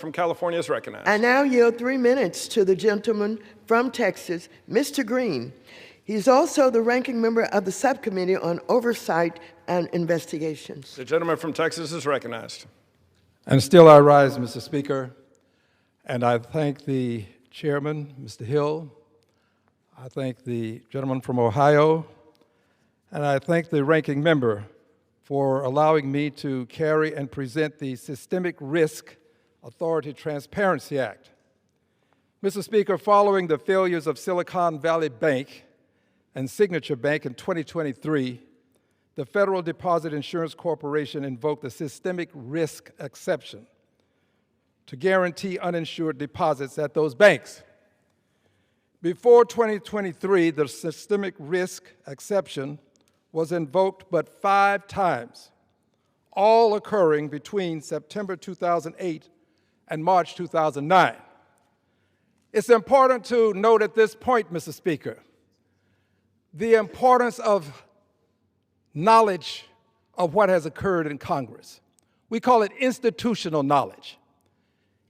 from California is recognized. I now yield 3 minutes to the gentleman from Texas, Mr. Green. He's also the ranking member of the Subcommittee on Oversight and Investigations. The gentleman from Texas is recognized. And still I rise, Mr. Speaker, and I thank the chairman, Mr. Hill. I thank the gentleman from Ohio, and I thank the ranking member for allowing me to carry and present the Systemic Risk Authority Transparency Act. Mr. Speaker, following the failures of Silicon Valley Bank and Signature Bank in 2023, the Federal Deposit Insurance Corporation invoked the systemic risk exception to guarantee uninsured deposits at those banks. Before 2023, the systemic risk exception was invoked but 5 times, all occurring between September 2008 and March 2009. It's important to note at this point, Mr. Speaker, the importance of knowledge of what has occurred in Congress. We call it institutional knowledge.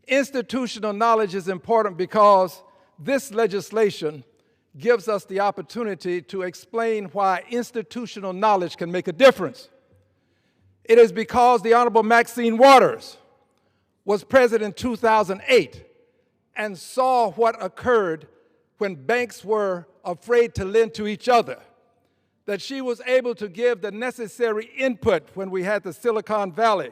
Institutional knowledge is important because this legislation gives us the opportunity to explain why institutional knowledge can make a difference. It is because the Honorable Maxine Waters was president in 2008 and saw what occurred when banks were afraid to lend to each other, that she was able to give the necessary input when we had the Silicon Valley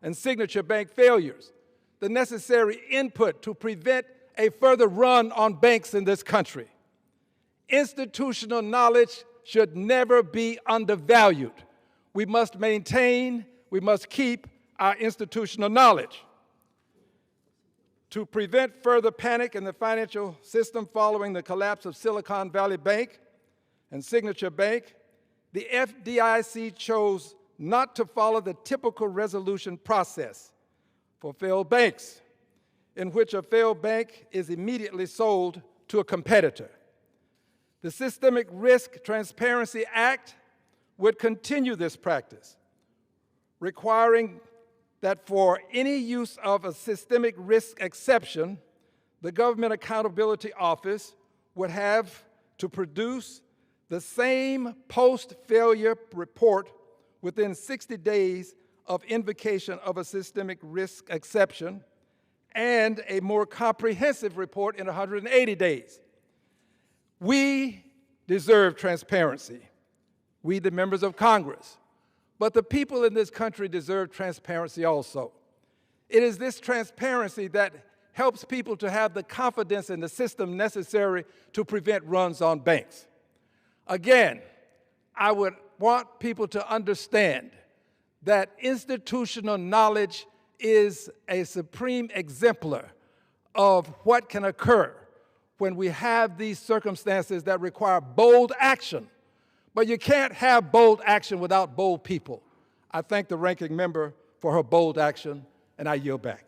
and Signature Bank failures, the necessary input to prevent a further run on banks in this country. Institutional knowledge should never be undervalued. We must maintain, we must keep our institutional knowledge. To prevent further panic in the financial system following the collapse of Silicon Valley Bank and Signature Bank, the FDIC chose not to follow the typical resolution process for failed banks, in which a failed bank is immediately sold to a competitor. The Systemic Risk Transparency Act would continue this practice, requiring that for any use of a systemic risk exception, the Government Accountability Office would have to produce the same post-failure report within 60 days of invocation of a systemic risk exception and a more comprehensive report in 180 days. We deserve transparency, we the members of Congress, but the people in this country deserve transparency also. It is this transparency that helps people to have the confidence in the system necessary to prevent runs on banks. Again, I would want people to understand that institutional knowledge is a supreme exemplar of what can occur when we have these circumstances that require bold action. But you can't have bold action without bold people. I thank the ranking member for her bold action, and I yield back.